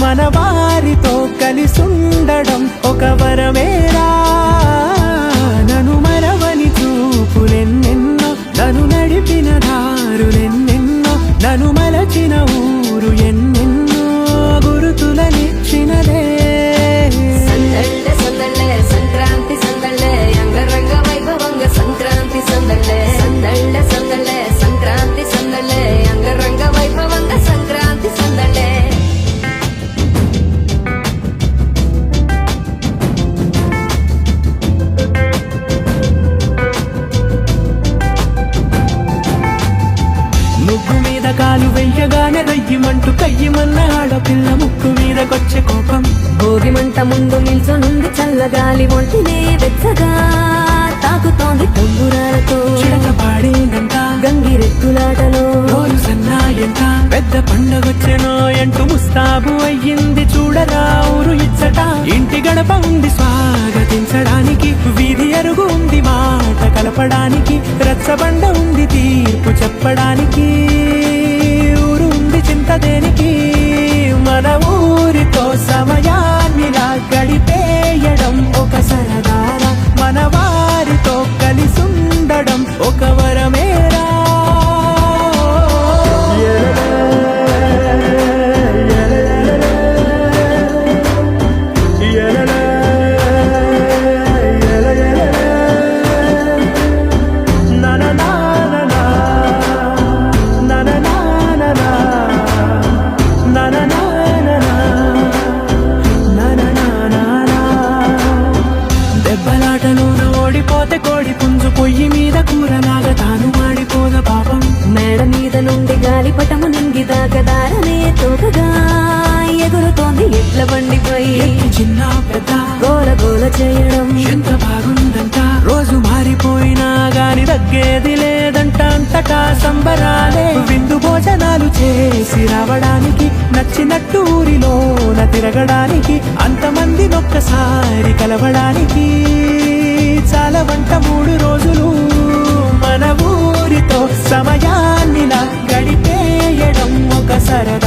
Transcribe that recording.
మనవారితో కలిసుండడం ఒక వరమేరా. నన్ను మరవని చూపులెన్నెన్నో, నన్ను నడిపిన దారులెన్నెన్నో, నన్ను మలచిన ఊరు ఎన్నెన్నో గురుతులనిచ్చినదే. సందళ్ళే సందళ్ళే సంక్రాంతి సందళ్ళే అంగరంగ వైభవంగ సంక్రాంతి సందళ్ళే. సందళ్ళే సందళ్ళే సంక్రాంతి సందళ్ళే అంగరంగ వైభవంగ సంక్రాంతి సందళ్ళే. ముగ్గు మీద కాలు వెయ్యగానే రయ్యమంటూ కయ్యమన్న ఆడపిల్ల ముక్కు మీదకొచ్చే కోపం. భోగి మంట ముందు నిల్చొనుంది చల్లగాలి ఒంటినే వెచ్చగా తాకుతోంది తంబురాలతో. చిడక పాడేనంట గంగిరెద్దులాటలో రోజు సన్నాయంట పెద్ద పండగొచ్చెనో అంటూ ముస్తాబు అయ్యింది చూడరా ఊరు ఇచ్చట. ఇంటి గడప ఉంది స్వాగతించడానికి, వీధి అరుగు ఉంది మాట కలపడానికి, రచ్చబండ ఉంది తీర్పు చెప్పడానికి, ఊరు ఉంది చింత దేనికి. మన ఊరితో సమయాన్నిలా గడిపేయడం ఒక సరదారా, మన వారితో కలిసుండడం ఒక వరమేరా. దెబ్బలాటలోన ఓడిపోతే కోడి పుంజు పొయ్యి మీద కూరలాగా తాను మాడిపోద పాపం. మేడ మీద నుండి గాలిపటము నింగి దాకదారనే తోకగా ఎగురుతోంది ఎడ్ల బండిపై. చిన్న పెద్ద గోల గోల చేయడం ఎంత బాగుందంట, రోజు మారిపోయినా గాని తగ్గేది లేదంట. అంతటా సంబరాలే, విందు భోజనాలు చేసి రావడానికి, నచ్చినట్టు ఊరిలోన తిరగడానికి, అంతమంది ఒక్కసారి కలవడానికి. చాలా వంట 3 రోజులు మన ఊరితో సమయాన్నిలా గడిపేయడం ఒక సరదా.